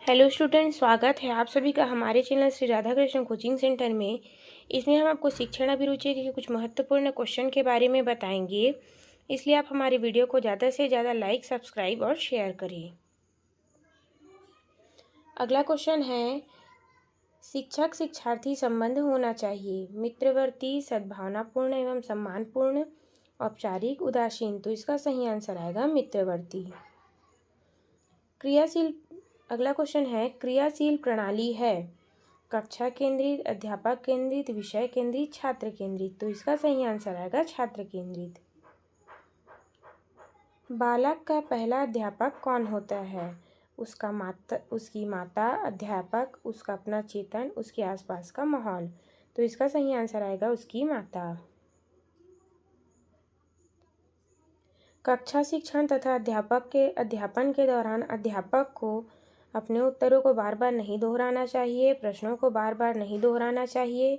Hello student, स्वागत है आप सभी का हमारे channel Shri Radha Krishna coaching centre में। इसमें हम आपको शिक्षण अभिरुचि के कुछ महत्वपूर्ण क्वेश्चन के बारे में बताएंगे, इसलिए आप हमारे वीडियो को ज़्यादा से ज़्यादा लाइक, सब्सक्राइब और शेयर करें। अगला क्वेश्चन है, शिक्षक शिक्षार्थी संबंध होना चाहिए मित्रवर्ती, सद्भावनापूर्ण एवं सम्मानपूर्ण, औपचारिक, उदासीन। तो इसका सही आंसर आएगा मित्रवर्ती। क्रियाशील अगला क्वेश्चन है, क्रियाशील प्रणाली है कक्षा केंद्रित, अध्यापक केंद्रित, विषय केंद्रित, छात्र केंद्रित। तो इसका सही आंसर आएगा छात्र केंद्रित। बालक का पहला अध्यापक कौन होता है? उसकी माता, अध्यापक, उसका अपना चेतन, उसके आसपास का माहौल। तो इसका सही आंसर आएगा उसकी माता। कक्षा शिक्षण तथा अध्यापन के दौरान अध्यापक को अपने उत्तरों को बार बार नहीं दोहराना चाहिए, प्रश्नों को बार बार नहीं दोहराना चाहिए,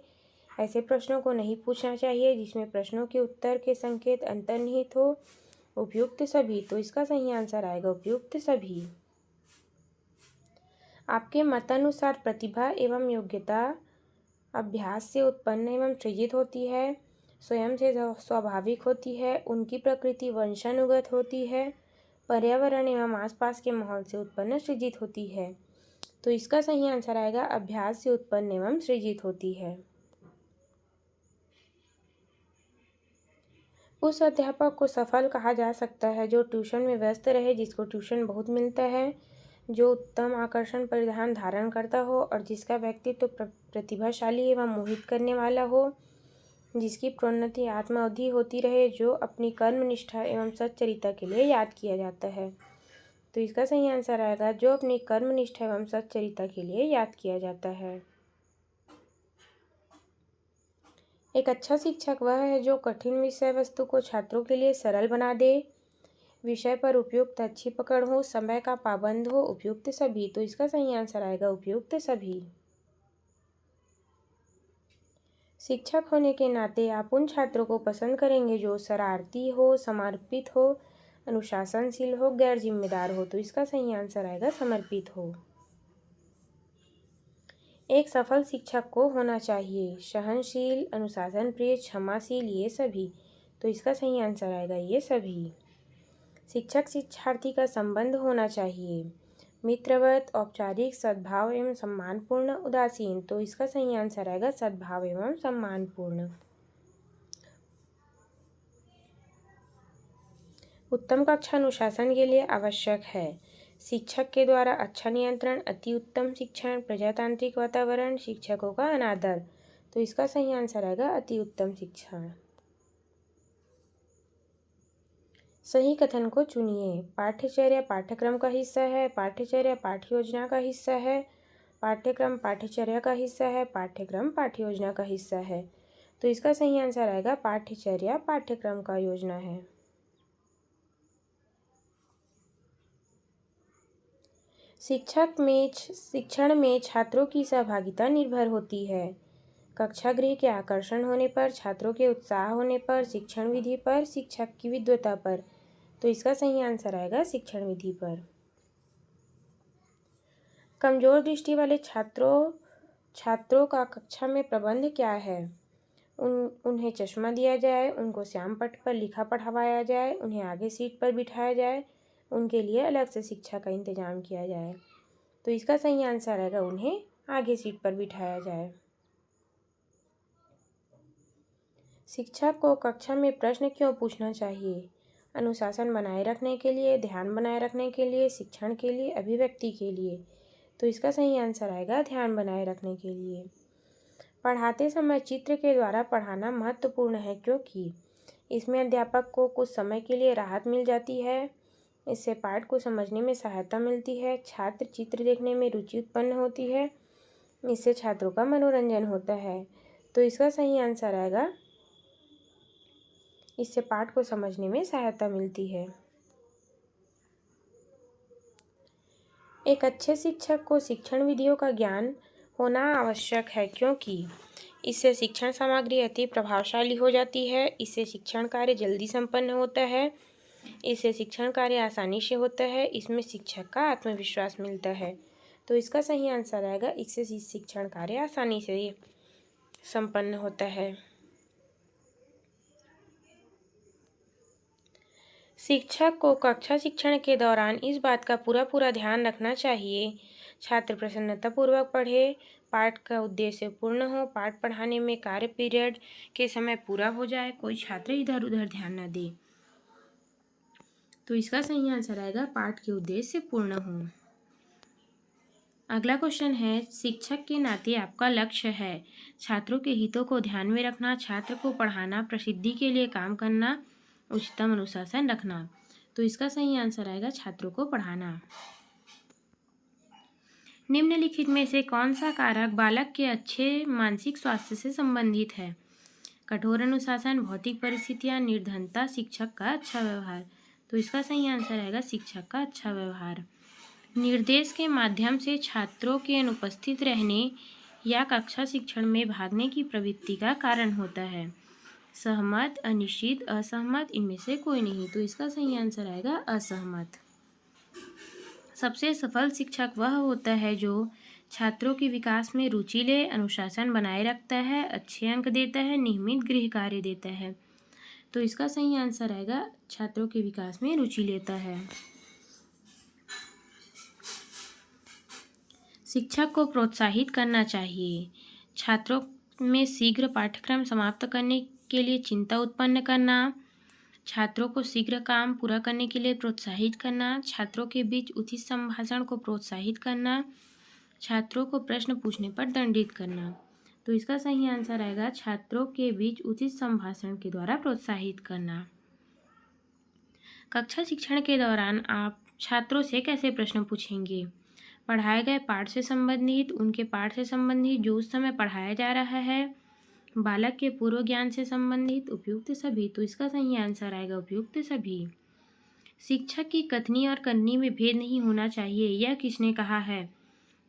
ऐसे प्रश्नों को नहीं पूछना चाहिए जिसमें प्रश्नों के उत्तर के संकेत अंतर्निहित हो। उपयुक्त सभी। तो इसका सही आंसर आएगा उपयुक्त सभी। आपके मतानुसार प्रतिभा एवं योग्यता अभ्यास से उत्पन्न एवं सृजित होती है, स्वयं से स्वाभाविक होती है, उनकी प्रकृति वंशानुगत होती है, पर्यावरण एवं आसपास के माहौल से उत्पन्न सृजित होती है। तो इसका सही आंसर आएगा अभ्यास से उत्पन्न एवं सृजित होती है। उस अध्यापक को सफल कहा जा सकता है जो ट्यूशन में व्यस्त रहे, जिसको ट्यूशन बहुत मिलता है, जो उत्तम आकर्षण परिधान धारण करता हो और जिसका व्यक्तित्व प्रतिभाशाली एवं मोहित करने वाला हो, जिसकी प्रोन्नति आत्मावधि होती रहे, जो अपनी कर्मनिष्ठा एवं सच्चरिता के लिए याद किया जाता है। तो इसका सही आंसर आएगा जो अपनी कर्मनिष्ठा एवं सच्चरिता के लिए याद किया जाता है। एक अच्छा शिक्षक वह है जो कठिन विषय वस्तु को छात्रों के लिए सरल बना दे, विषय पर उपयुक्त अच्छी पकड़ हो, समय का पाबंद हो। उपयुक्त सभी। तो इसका सही आंसर आएगा उपयुक्त सभी। शिक्षक होने के नाते आप उन छात्रों को पसंद करेंगे जो शरारती हो, समर्पित हो, अनुशासनशील हो, गैर जिम्मेदार हो। तो इसका सही आंसर आएगा समर्पित हो। एक सफल शिक्षक को होना चाहिए सहनशील, अनुशासन प्रिय, क्षमाशील, ये सभी। तो इसका सही आंसर आएगा ये सभी। शिक्षक शिक्षार्थी का संबंध होना चाहिए मित्रवत, औपचारिक, सद्भाव एवं सम्मानपूर्ण, उदासीन। तो इसका सही आंसर आएगा सद्भाव एवं सम्मानपूर्ण। उत्तम कक्षा अनुशासन के लिए आवश्यक है शिक्षक के द्वारा अच्छा नियंत्रण, अति उत्तम शिक्षण, प्रजातांत्रिक वातावरण, शिक्षकों का अनादर। तो इसका सही आंसर आएगा अति उत्तम शिक्षण। सही कथन को चुनिए। पाठ्यचर्या पाठ्यक्रम का हिस्सा है, पाठ्यचर्या पाठ्य योजना का हिस्सा है, पाठ्यक्रम पाठ्यचर्या का हिस्सा है, पाठ्यक्रम पाठ्य योजना का हिस्सा है। तो इसका सही आंसर आएगा पाठ्यचर्या पाठ्यक्रम का योजना है। शिक्षण में छात्रों की सहभागिता निर्भर होती है कक्षागृह के आकर्षण होने पर, छात्रों के उत्साह होने पर, शिक्षण विधि पर, शिक्षक की विद्वता पर। तो इसका सही आंसर आएगा शिक्षण विधि पर। कमजोर दृष्टि वाले छात्रों का कक्षा में प्रबंध क्या है? उन्हें चश्मा दिया जाए, उनको श्याम पट्ट पर लिखा पढ़ावाया जाए, उन्हें आगे सीट पर बिठाया जाए, उनके लिए अलग से शिक्षा का इंतजाम किया जाए। तो इसका सही आंसर आएगा उन्हें आगे सीट पर बिठाया जाए। शिक्षक को कक्षा में प्रश्न क्यों पूछना चाहिए? अनुशासन बनाए रखने के लिए, ध्यान बनाए रखने के लिए, शिक्षण के लिए, अभिव्यक्ति के लिए। तो इसका सही आंसर आएगा ध्यान बनाए रखने के लिए। पढ़ाते समय चित्र के द्वारा पढ़ाना महत्वपूर्ण है क्योंकि इसमें अध्यापक को कुछ समय के लिए राहत मिल जाती है, इससे पाठ को समझने में सहायता मिलती है, छात्र चित्र देखने में रुचि उत्पन्न होती है, इससे छात्रों का मनोरंजन होता है। तो इसका सही आंसर आएगा इससे पाठ को समझने में सहायता मिलती है। एक अच्छे शिक्षक को शिक्षण विधियों का ज्ञान होना आवश्यक है क्योंकि इससे शिक्षण सामग्री अति प्रभावशाली हो जाती है, इससे शिक्षण कार्य जल्दी संपन्न होता है, इससे शिक्षण कार्य आसानी से होता है, इसमें शिक्षक का आत्मविश्वास मिलता है। तो इसका सही आंसर आएगा इससे शिक्षण कार्य आसानी से संपन्न होता है। शिक्षक को कक्षा शिक्षण के दौरान इस बात का पूरा ध्यान रखना चाहिए छात्र प्रसन्नतापूर्वक पढ़े, पाठ का उद्देश्य पूर्ण हो, पाठ पढ़ाने में कार्य पीरियड के समय पूरा हो जाए, कोई छात्र इधर उधर ध्यान न दे। तो इसका सही आंसर आएगा पाठ के उद्देश्य पूर्ण हो। अगला क्वेश्चन है, शिक्षक के नाते आपका लक्ष्य है छात्रों के हितों को ध्यान में रखना, छात्र को पढ़ाना, प्रसिद्धि के लिए काम करना, उच्चतम अनुशासन रखना। तो इसका सही आंसर आएगा छात्रों को पढ़ाना। निम्नलिखित में से कौन सा कारक बालक के अच्छे मानसिक स्वास्थ्य से संबंधित है? कठोर अनुशासन, भौतिक परिस्थितियाँ, निर्धनता, शिक्षक का अच्छा व्यवहार। तो इसका सही आंसर आएगा शिक्षक का अच्छा व्यवहार। निर्देश के माध्यम से छात्रों के अनुपस्थित रहने या कक्षा शिक्षण में भागने की प्रवृत्ति का कारण होता है। सहमत, अनिश्चित, असहमत, इनमें से कोई नहीं। तो इसका सही आंसर आएगा असहमत। सबसे सफल शिक्षक वह होता है जो छात्रों के विकास में रुचि ले, अनुशासन बनाए रखता है, अच्छे अंक देता है, नियमित गृह कार्य देता है। तो इसका सही आंसर आएगा छात्रों के विकास में रुचि लेता है। शिक्षक को प्रोत्साहित करना चाहिए छात्रों में शीघ्र पाठ्यक्रम समाप्त करने के लिए चिंता उत्पन्न करना, छात्रों को शीघ्र काम पूरा करने के लिए प्रोत्साहित करना, छात्रों के बीच उचित संभाषण को प्रोत्साहित करना, छात्रों को प्रश्न पूछने पर दंडित करना। तो इसका सही आंसर आएगा छात्रों के बीच उचित संभाषण के द्वारा प्रोत्साहित करना। कक्षा शिक्षण के दौरान आप छात्रों से कैसे प्रश्न पूछेंगे? पढ़ाए गए पाठ से संबंधित, उनके पाठ से संबंधित जो उस समय पढ़ाया जा रहा है, बालक के पूर्व ज्ञान से संबंधित, उपयुक्त सभी। तो इसका सही आंसर आएगा उपयुक्त सभी। शिक्षक की कथनी और करनी में भेद नहीं होना चाहिए, यह किसने कहा है?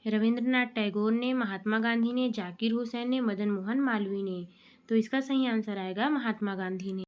रविंद्रनाथ टैगोर ने, महात्मा गांधी ने, जाकिर हुसैन ने, मदन मोहन मालवीय ने। तो इसका सही आंसर आएगा महात्मा गांधी ने।